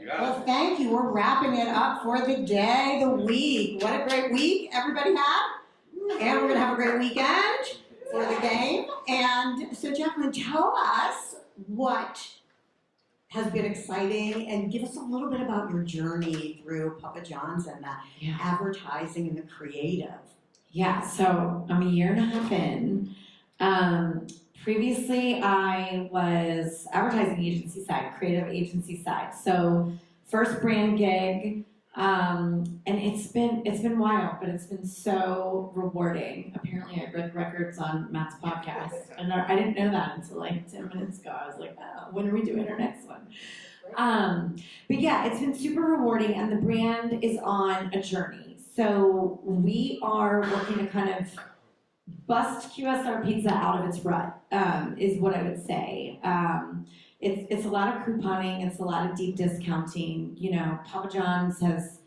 Well, thank you. We're wrapping it up for the day, the week. What a great week everybody had. And we're going to have a great weekend for the game. And so, Jaclyn, tell us what has been exciting and give us a little bit about your journey through Papa John's and the advertising and the creative. Yeah, so I'm a year and a half in. Previously, I was advertising agency side, creative agency side. So first brand gig, and it's been wild, but it's been so rewarding. Apparently, I broke records on Matt's podcast, and I didn't know that until like 10 minutes ago. I was like, oh, when are we doing our next one? But yeah, it's been super rewarding, and the brand is on a journey. So we are working to kind of bust QSR pizza out of its rut, is what I would say. It's a lot of couponing, it's a lot of deep discounting. You know, Papa John's has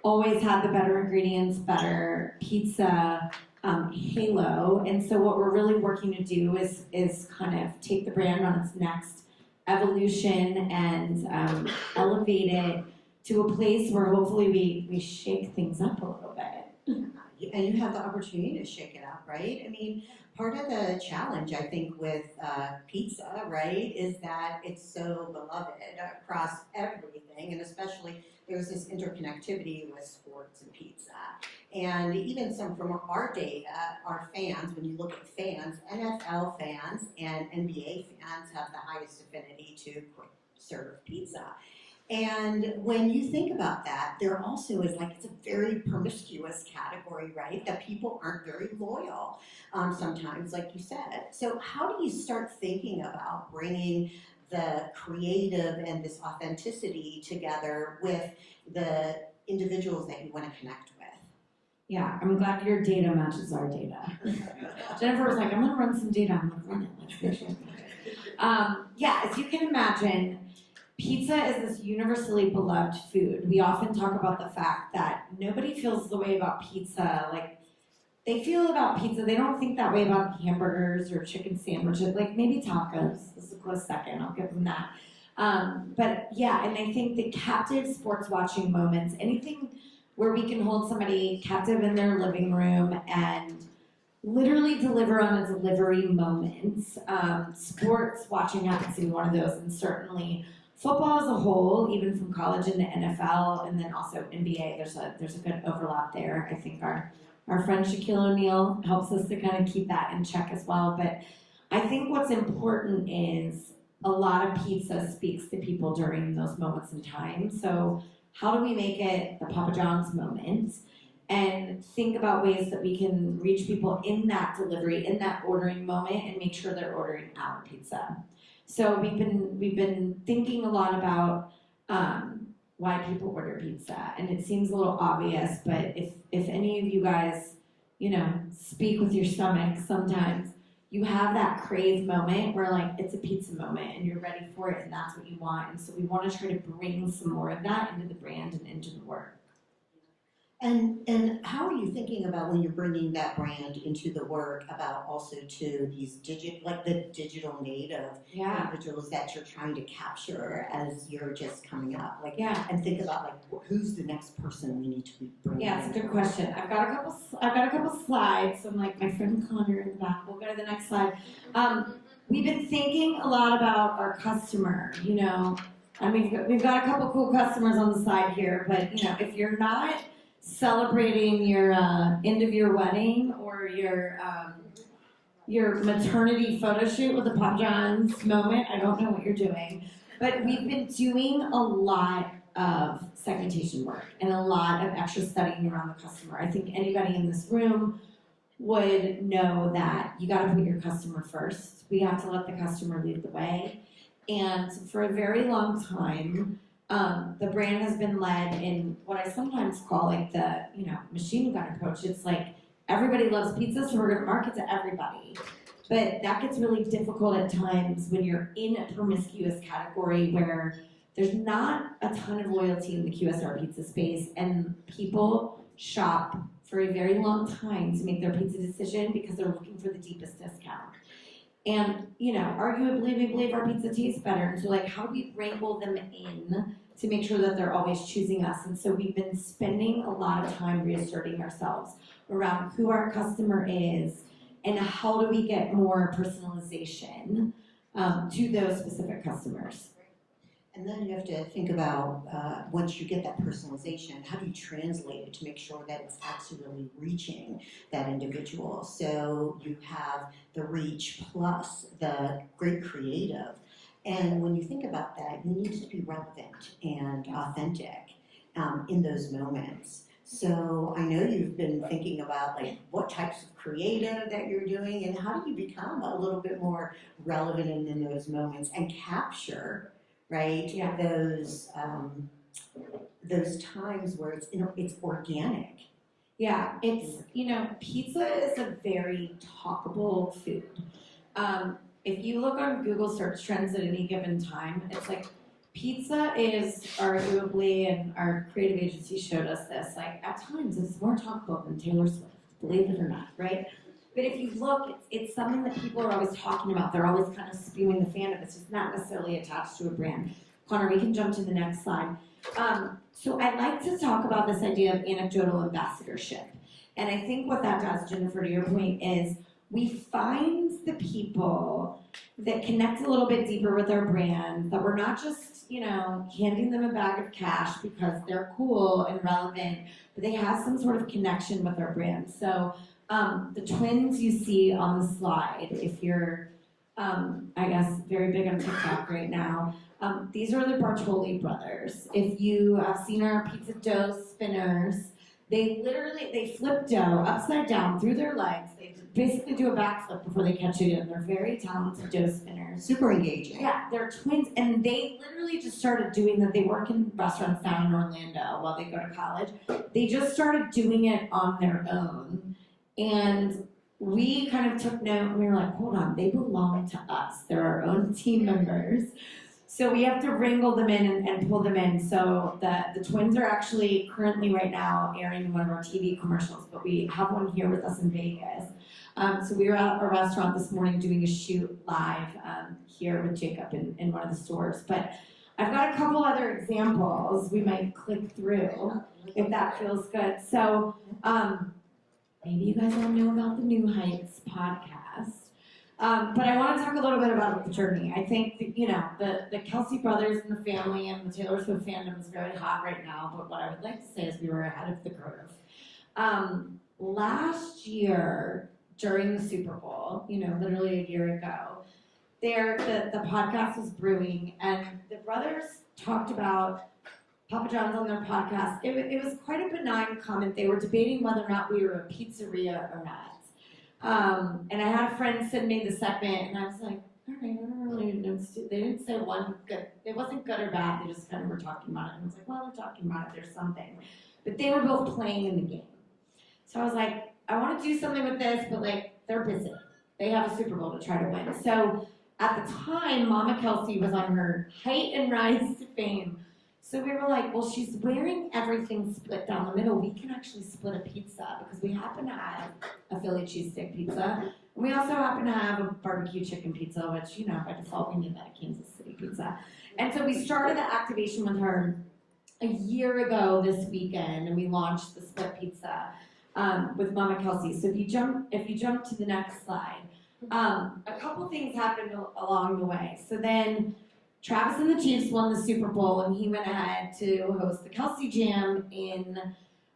always had the better ingredients, better pizza halo, and so what we're really working to do is kind of take the brand on its next evolution and elevate it to a place where hopefully we shake things up a little bit. And you have the opportunity to shake it up, right? I mean, part of the challenge, I think, with pizza, right, is that it's so beloved across everything, and especially there's this interconnectivity with sports and pizza. And even some from our data, our fans, when you look at fans, NFL fans and NBA fans have the highest affinity to quick serve pizza. And when you think about that, there also is like, it's a very promiscuous category, right? That people aren't very loyal sometimes, like you said. So how do you start thinking about bringing the creative and this authenticity together with the individuals that you want to connect with? Yeah, I'm glad your data matches our data. Jennifer was like, I'm going to run some data. I'm like, run it. Let's make sure. Yeah, as you can imagine, pizza is this universally beloved food. We often talk about the fact that nobody feels the way about pizza. Like, they feel about pizza, they don't think that way about hamburgers or chicken sandwiches, like maybe tacos. This is a close second, I'll give them that. But yeah, and I think the captive sports watching moments, anything where we can hold somebody captive in their living room and literally deliver on a delivery moment. Sports watching happens to be one of those, and certainly football as a whole, even from college into NFL, and then also NBA, there's a good overlap there. I think our friend Shaquille O'Neal helps us to kind of keep that in check as well. But I think what's important is a lot of pizza speaks to people during those moments in time. So how do we make it the Papa John's moment? And think about ways that we can reach people in that delivery, in that ordering moment, and make sure they're ordering our pizza. So we've been thinking a lot about why people order pizza, and it seems a little obvious, but if any of you guys, you know, speak with your stomach sometimes, you have that crave moment where like it's a pizza moment and you're ready for it and that's what you want. And so we want to try to bring some more of that into the brand and into the work. And how are you thinking about when you're bringing that brand into the work about also to these digital native individuals that you're trying to capture as you're just coming up? And think about like who's the next person we need to be bringing. Yeah, it's a good question. I've got a couple slides. So I'm like my friend Connor in the back. We'll go to the next slide. We've been thinking a lot about our customer. You know, I mean we've got a couple cool customers on the side here, but you know if you're not celebrating your end of your wedding or your maternity photo shoot with the Papa John's moment, I don't know what you're doing. But we've been doing a lot of segmentation work and a lot of extra studying around the customer. I think anybody in this room would know that you got to put your customer first. We have to let the customer lead the way. And for a very long time, the brand has been led in what I sometimes call like the, you know, machine gun approach. It's like everybody loves pizza, so we're going to market to everybody. But that gets really difficult at times when you're in a promiscuous category where there's not a ton of loyalty in the QSR pizza space, and people shop for a very long time to make their pizza decision because they're looking for the deepest discount. And, arguably we believe our pizza tastes better. And so like, how do we wrangle them in to make sure that they're always choosing us? And so we've been spending a lot of time reasserting ourselves around who our customer is and how do we get more personalization to those specific customers. And then you have to think about, once you get that personalization, how do you translate it to make sure that it's actually reaching that individual? So you have the reach plus the great creative. And when you think about that, you need to be relevant and authentic in those moments. So I know you've been thinking about like what types of creative that you're doing and how do you become a little bit more relevant in those moments and capture, right? Yeah. Those times where it's organic. Yeah, it's pizza is a very talkable food. If you look on Google search trends at any given time, it's like pizza is arguably, and our creative agency showed us this, like at times it's more talkable than Taylor Swift, believe it or not, right? But if you look, it's something that people are always talking about. They're always kind of spewing the fandom. It's just not necessarily attached to a brand. Connor, we can jump to the next slide. So I like to talk about this idea of anecdotal ambassadorship. And I think what that does, Jennifer, to your point, is we find the people that connect a little bit deeper with our brand, that we're not just, handing them a bag of cash because they're cool and relevant, but they have some sort of connection with our brand. So the twins you see on the slide, if you're, very big on TikTok right now, these are the Bartoli brothers. If you have seen our pizza dough spinners, they flip dough upside down through their legs. They basically do a backflip before they catch it in. They're very talented dough spinners. Super engaging. Yeah, they're twins, and they literally just started doing that. They work in restaurants down in Orlando while they go to college. They just started doing it on their own, and we kind of took note, and we were like, hold on, they belong to us. They're our own team members. So we have to wrangle them in and pull them in. So the twins are actually currently right now airing in one of our TV commercials, but we have one here with us in Vegas. So we were at a restaurant this morning doing a shoot live here with Jacob in one of the stores. But I've got a couple other examples we might click through if that feels good. So maybe you guys all know about the New Heights podcast. But I want to talk a little bit about the journey. I think that, the Kelsey brothers and the family and the Taylor Swift fandom is very hot right now. But what I would like to say is we were ahead of the curve. Last year during the Super Bowl, literally a year ago, the podcast was brewing, and the brothers talked about Papa John's on their podcast. It was quite a benign comment. They were debating whether or not we were a pizzeria or not. And I had a friend send me the segment, and I was like, all right, I don't really know. They didn't say one good. It wasn't good or bad. They just kind of were talking about it. And I was like, well, they're talking about it. There's something. But they were both playing in the game. So I was like, I want to do something with this, but they're busy. They have a Super Bowl to try to win. So at the time, Mama Kelsey was on her height and rise to fame. So we were like, well, she's wearing everything split down the middle. We can actually split a pizza because we happen to have a Philly cheesesteak pizza. And we also happen to have a barbecue chicken pizza, which, by default, we need that at Kansas City Pizza. And so we started the activation with her a year ago this weekend, and we launched the split pizza with Mama Kelsey. So if you jump to the next slide, a couple things happened along the way. So then Travis and the Chiefs won the Super Bowl, and he went ahead to host the Kelsey Jam in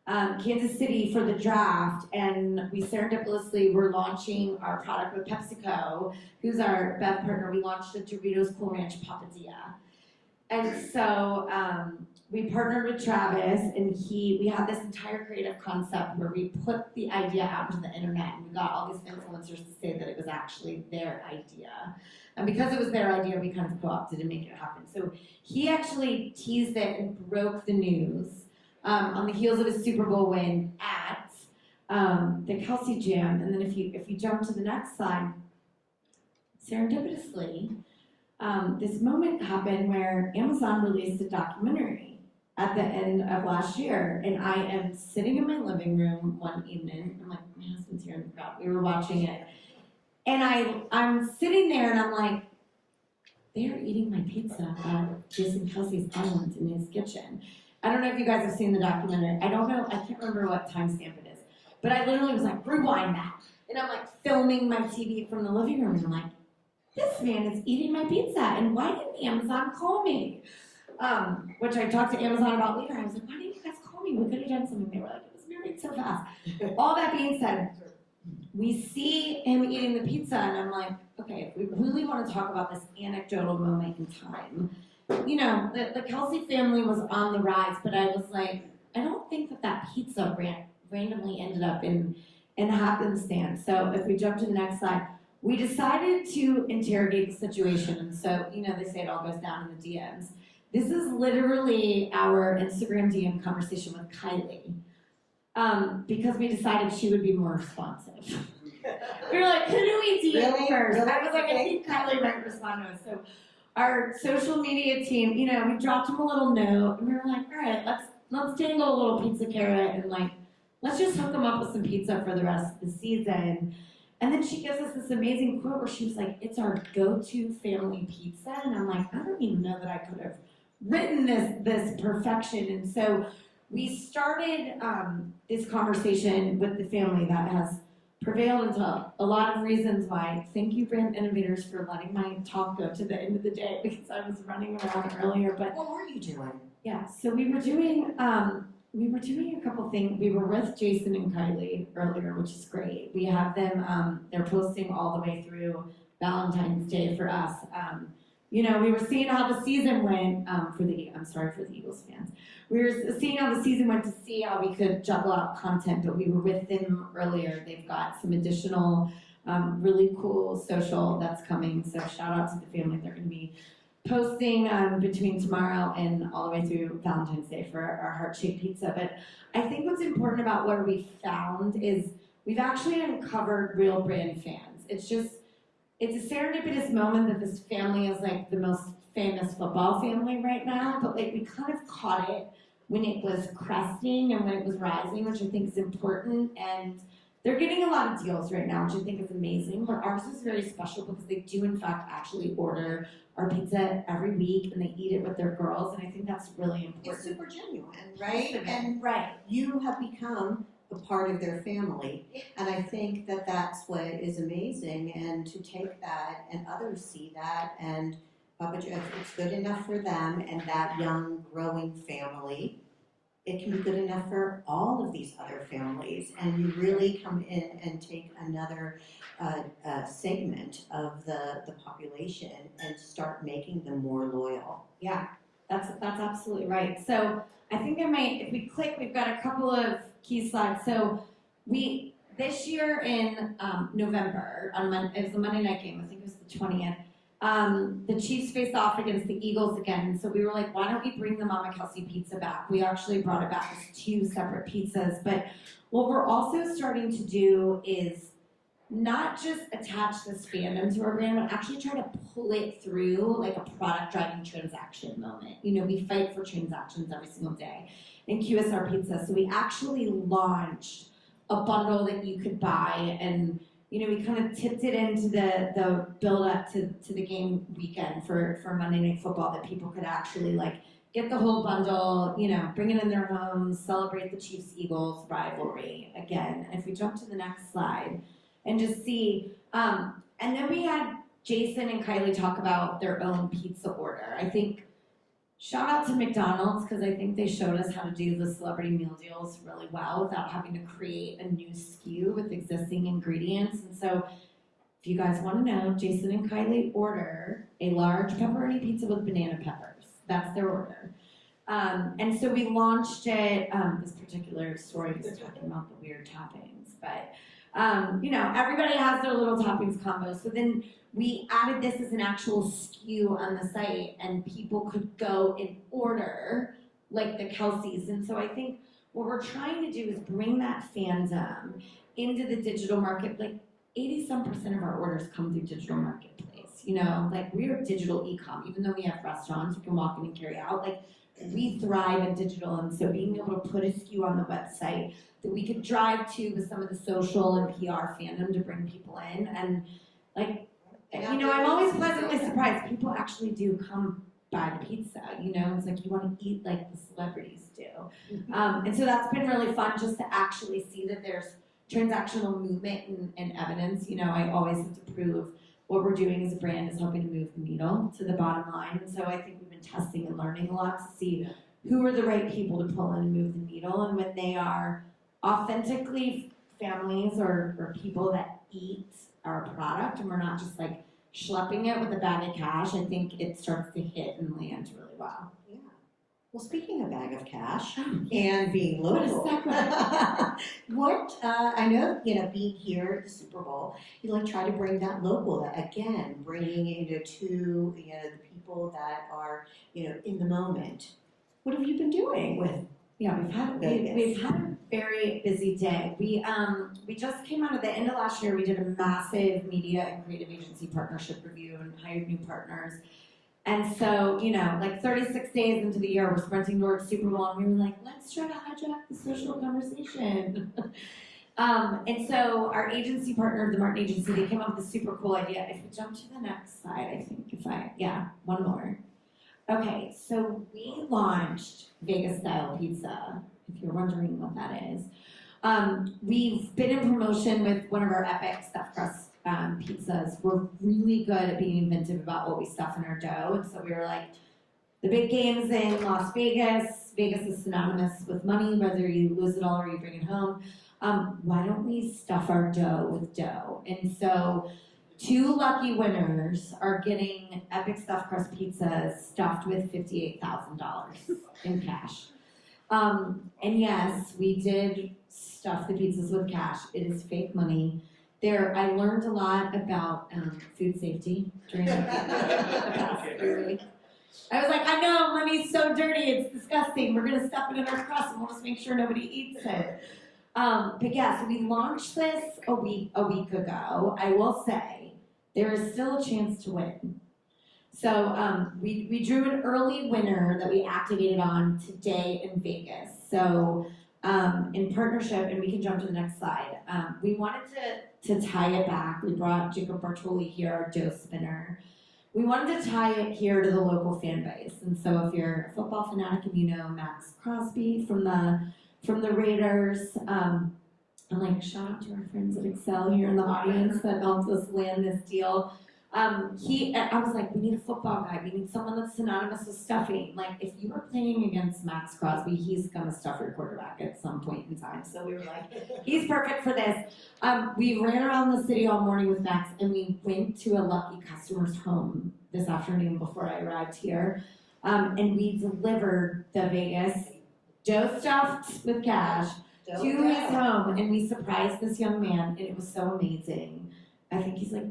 Kansas City for the draft. And we serendipitously were launching our product with PepsiCo, who's our bev partner. We launched the Doritos Cool Ranch Papadilla. And so we partnered with Travis, and we had this entire creative concept where we put the idea out to the internet, and we got all these influencers to say that it was actually their idea. And because it was their idea, we kind of co-opted to make it happen. So he actually teased it and broke the news on the heels of his Super Bowl win at the Kelsey Jam. And then if you jump to the next slide, serendipitously, this moment happened where Amazon released a documentary at the end of last year. And I am sitting in my living room one evening. I'm like, my husband's here in the crowd. We were watching it. And I'm sitting there and I'm like, they're eating my pizza at Jason Kelsey's Island in his kitchen. I don't know if you guys have seen the documentary. I don't know, I can't remember what timestamp it is. But I literally was like, rewind that. And I'm like filming my TV from the living room and I'm like, this man is eating my pizza and why didn't Amazon call me? Which I talked to Amazon about later. I was like, why didn't you guys call me? We could have done something. They were like, it was moving so fast. All that being said, we see him eating the pizza and I'm like, okay, if we really want to talk about this anecdotal moment in time, you know, the Kelsey family was on the rise, but I was like, I don't think that pizza randomly ended up in happenstance. So if we jump to the next slide, we decided to interrogate the situation. And so, you know, they say it all goes down in the DMs. This is literally our Instagram DM conversation with Kylie. Because we decided she would be more responsive. We were like, who do we DM first? Really? I was like, I think Kylie might respond to us. So our social media team, you know, we dropped him a little note and we were like, all right, let's dangle a little pizza carrot and like, let's just hook him up with some pizza for the rest of the season. And then she gives us this amazing quote where she was like, it's our go-to family pizza. And I'm like, I don't even know that I could have written this perfection. And so we started this conversation with the family that has prevailed into a lot of reasons why. Thank you, Brand Innovators, for letting my talk go to the end of the day because I was running around earlier. But what were you doing? yeah, so we were doing a couple things. We were with Jason and Kylie earlier, which is great. We have them, they're posting all the way through Valentine's Day for us. You know, we were seeing how the season went for the Eagles fans. We were seeing how the season went to see how we could juggle out content, but we were with them earlier. They've got some additional really cool social that's coming. So shout out to the family. They're going to be posting between tomorrow and all the way through Valentine's Day for our heart-shaped pizza. But I think what's important about what we found is we've actually uncovered real brand fans. It's a serendipitous moment that this family is like the most famous football family right now, but like we kind of caught it when it was cresting and when it was rising, which I think is important. And they're getting a lot of deals right now, which I think is amazing, but ours is very special because they do in fact actually order our pizza every week and they eat it with their girls, and I think that's really important. It's super genuine, right? And right. You have become a part of their family, and I think that that's what is amazing, and to take that and others see that, and Papa Joe, if it's good enough for them and that young growing family, it can be good enough for all of these other families, and you really come in and take another segment of the population and start making them more loyal. Yeah, that's absolutely right. So I think if we click, we've got a couple of key slides. So this year in November, it was a Monday night game, I think it was the 20th, the Chiefs faced off against the Eagles again. So we were like, why don't we bring the Mama Kelsey pizza back? We actually brought it back as 2 separate pizzas. But what we're also starting to do is not just attach this fandom to our brand, but actually try to pull it through like a product-driving transaction moment. You know, we fight for transactions every single day in QSR Pizza. So we actually launched a bundle that you could buy, and you know, we kind of tipped it into the build-up to the game weekend for Monday Night Football, that people could actually like get the whole bundle, you know, bring it in their homes, celebrate the Chiefs-Eagles rivalry again. And if we jump to the next slide and just see, and then we had Jason and Kylie talk about their own pizza order. I think, shout out to McDonald's, because I think they showed us how to do the celebrity meal deals really well without having to create a new SKU with existing ingredients. And so if you guys want to know, Jason and Kylie order a large pepperoni pizza with banana peppers. That's their order. And so we launched it, this particular story was talking about the weird toppings, but you know, everybody has their little toppings combo. So then we added this as an actual SKU on the site, and people could go and order like the Kelseys. And so I think what we're trying to do is bring that fandom into the digital market. Like 80% of our orders come through digital marketplace. You know, like we're digital e-com, even though we have restaurants, we can walk in and carry out. Like we thrive in digital, and so being able to put a SKU on the website that we could drive to with some of the social and PR fandom to bring people in. And Like, you know, I'm always pleasantly surprised. People actually do come buy the pizza, you know? It's like you want to eat like the celebrities do. And so that's been really fun just to actually see that there's transactional movement and evidence. You know, I always have to prove what we're doing as a brand is helping to move the needle to the bottom line. And so I think we've been testing and learning a lot to see who are the right people to pull in and move the needle. And when they are authentically families or people that eat our product and we're not just like schlepping it with a bag of cash, I think it starts to hit and land really well. Yeah. Well, speaking of bag of cash and being local, what I know, you know, being here at the Super Bowl, you like try to bring that local, that again, bringing it to you know the people that are you know in the moment. What have you been doing with? Yeah, we've had a very busy day. We just came out of the end of last year. We did a massive media and creative agency partnership review and hired new partners. And so, you know, like 36 days into the year, we're sprinting towards Super Bowl, and we were like, let's try to hijack the social conversation. And so our agency partner, the Martin Agency, they came up with a super cool idea. If we jump to the next slide, I think one more. Okay, so we launched Vegas style pizza, if you're wondering what that is. We've been in promotion with one of our epic stuffed crust pizzas. We're really good at being inventive about what we stuff in our dough, and so we were like, the big game's in Las Vegas. Vegas is synonymous with money, whether you lose it all or you bring it home. Why don't we stuff our dough with dough? And so 2 lucky winners are getting epic stuffed crust pizzas stuffed with $58,000 in cash. And yes, we did stuff the pizzas with cash. It is fake money. I learned a lot about food safety during the past 3 weeks. I was like, I know, money's so dirty, it's disgusting. We're gonna stuff it in our crust and we'll just make sure nobody eats it. But yeah, so we launched this a week ago. I will say, there is still a chance to win. So we drew an early winner that we activated on today in Vegas. So in partnership, and we can jump to the next slide, we wanted to tie it back. We brought Jacob Bartoli here, our dough spinner. We wanted to tie it here to the local fan base. And so if you're a football fanatic and you know Max Crosby from the Raiders, I'm like, shout out to our friends at Excel here in the audience that helped us land this deal. I was like, we need a football guy. We need someone that's synonymous with stuffing. Like, if you were playing against Max Crosby, he's gonna stuff your quarterback at some point in time. So we were like, he's perfect for this. We ran around the city all morning with Max, and we went to a lucky customer's home this afternoon before I arrived here. And we delivered the Vegas dough stuffed with cash to his home, and we surprised this young man, and it was so amazing. I think he's like,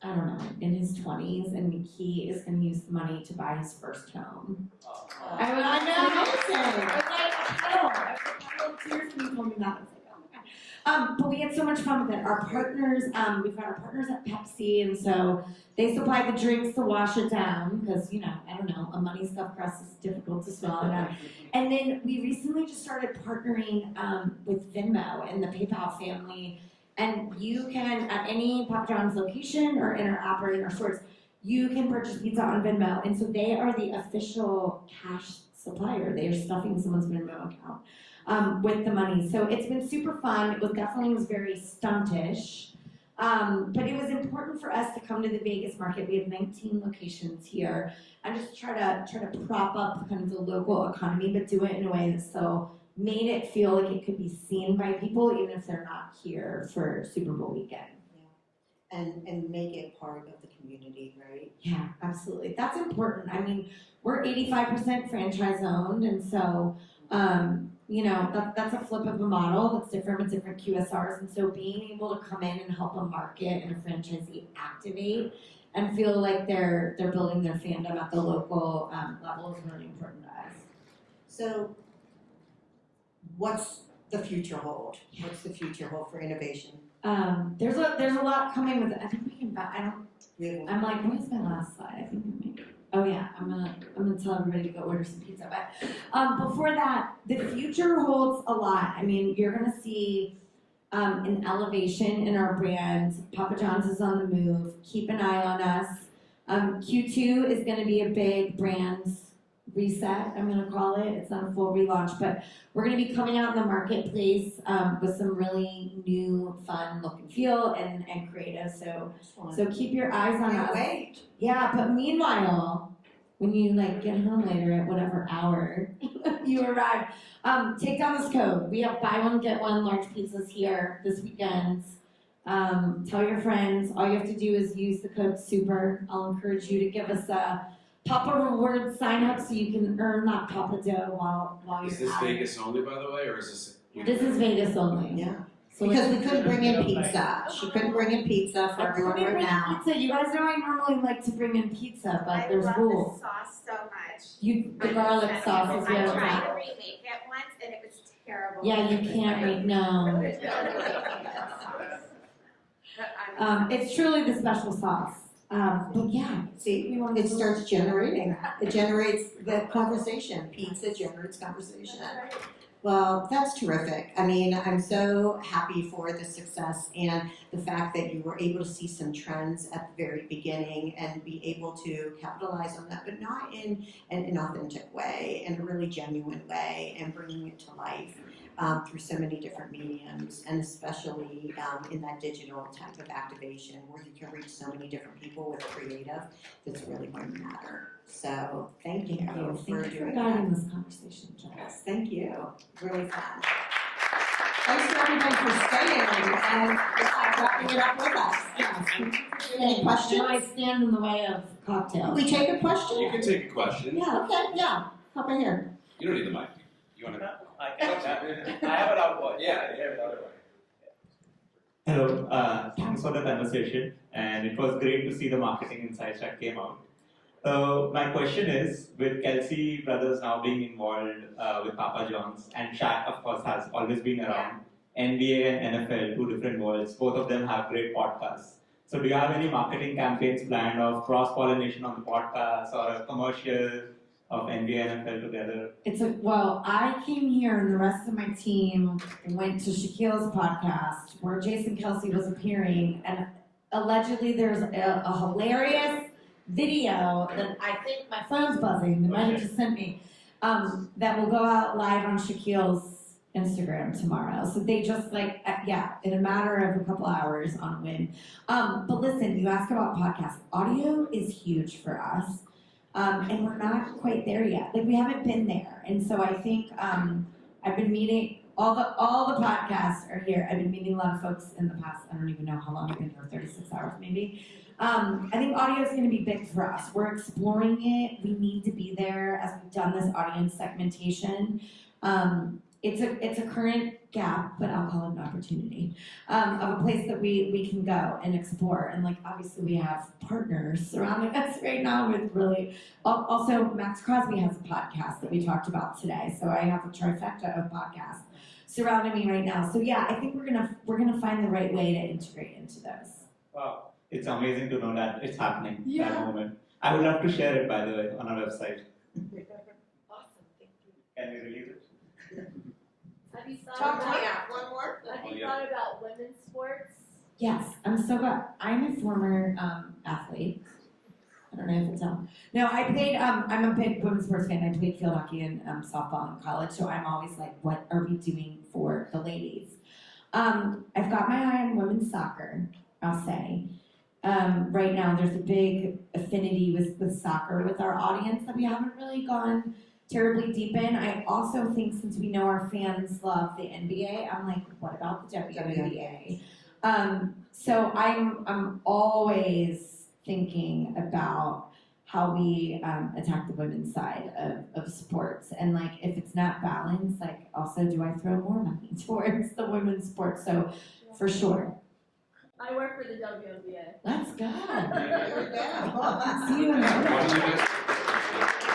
I don't know, in his 20s, and he is going to use the money to buy his first home. I know. I was like, tears when he told me that. I was like, oh my God. But we had so much fun with it. Our partners, we've got our partners at Pepsi, and so they supply the drinks to wash it down, because, you know, I don't know, a money stuffed crust is difficult to swallow down. And then we recently just started partnering with Venmo and the PayPal family. And you can, at any Papa John's location or in our app or in our stores, you can purchase pizza on Venmo. And so they are the official cash supplier. They are stuffing someone's Venmo account with the money. So it's been super fun. It was very stuntish. But it was important for us to come to the Vegas market. We have 19 locations here. And just try to prop up kind of the local economy, but do it in a way that's so made it feel like it could be seen by people even if they're not here for Super Bowl weekend. Yeah. And make it part of the community, right? Yeah, absolutely. That's important. I mean, we're 85% franchise owned, and so you know, that's a flip of a model that's different with different QSRs. And so being able to come in and help a market and a franchisee activate and feel like they're building their fandom at the local level is really important to us. So what's the future hold? What's the future hold for innovation? There's a lot coming with it. I think we can. I'm like, what is my last slide? I think maybe. Oh yeah, I'm gonna tell everybody to go order some pizza. But before that, the future holds a lot. I mean, you're gonna see an elevation in our brand. Papa John's is on the move. Keep an eye on us. Q2 is going to be a big brand reset, I'm going to call it. It's not a full relaunch, but we're going to be coming out in the marketplace with some really new, fun look and feel and creative. So keep your eyes on us. Wait. Yeah, but meanwhile, when you get home later at whatever hour you arrive, take down this code. We have buy one, get one large pizzas here this weekend. Tell your friends. All you have to do is use the code SUPER. I'll encourage you to give us a Papa Rewards sign up so you can earn that Papa dough while you're Is this at Vegas only, by the way, or is this? This is Vegas only. Yeah. So Because we couldn't bring in pizza. She couldn't bring in pizza for everyone right now. Pizza. You guys know I normally like to bring in pizza, but there's rules. I love this sauce so much. The garlic sauce is I really tried good. to remake it once and it was terrible. Yeah, you can't make no. It's truly the special sauce. But yeah, See, it starts generating. It generates the conversation. Pizza generates conversation. Well, that's terrific. I mean, I'm so happy for the success and the fact that you were able to see some trends at the very beginning and be able to capitalize on that, but not in an authentic way, in a really genuine way, and bringing it to life through so many different mediums, and especially in that digital type of activation where you can reach so many different people with creative that's really going to matter. So thank you for doing that. this conversation, Jess. Yes, thank you. Really fun. Thanks to everybody for staying and wrapping it up with us. Yes. Any questions? I stand in the way of cocktails. Can we take a question? You can take a question. Yeah, okay, yeah. Hop in here. You don't need the mic. You want to? I have it out. Yeah, I have it out. Hello, thanks for the conversation, and it was great to see the marketing insights that came out. My question is, with Kelsey brothers now being involved with Papa John's, and Shaq, of course, has always been around, NBA and NFL, two different worlds, both of them have great podcasts. So do you have any marketing campaigns planned of cross-pollination on the podcast or a commercial of NBA and NFL together? Well, I came here and the rest of my team went to Shaquille's podcast where Jason Kelsey was appearing, and allegedly there's a hilarious video that I think my phone's buzzing, they might have just sent me, that will go out live on Shaquille's Instagram tomorrow. So they just in a matter of a couple hours on Wynn. But listen, you ask about podcasts. Audio is huge for us. And we're not quite there yet. We haven't been there. And so I think I've been meeting all the podcasts are here. I've been meeting a lot of folks in the past. I don't even know how long I've been here, 36 hours maybe. I think audio is going to be big for us. We're exploring it. We need to be there as we've done this audience segmentation. It's a current gap, but I'll call it an opportunity of a place that we can go and explore. And obviously we have partners surrounding us right now with really, also Max Crosby has a podcast that we talked about today. So I have a trifecta of podcasts surrounding me right now. So yeah, I think we're gonna find the right way to integrate into those. Wow, it's amazing to know that it's happening Yeah. at the moment. I would love to share it, by the way, on our website. Awesome, thank you. Can we release it? Have you thought Talk to me about, one more. have you thought about women's sports? Yes, I'm so glad. I'm a former athlete. I don't know if it's No, I played. I'm a big women's sports fan. I played field hockey and softball in college, so I'm always like, what are we doing for the ladies? I've got my eye on women's soccer. I'll say. Right now, there's a big affinity with soccer with our audience that we haven't really gone terribly deep in. I also think since we know our fans love the NBA, I'm like, what about the WNBA? So I'm always thinking about how we attack the women's side of sports, and if it's not balanced, also do I throw more money towards the women's sports? So for sure. I work for the WNBA. That's good. There we go. See you in a Why minute. don't you guys-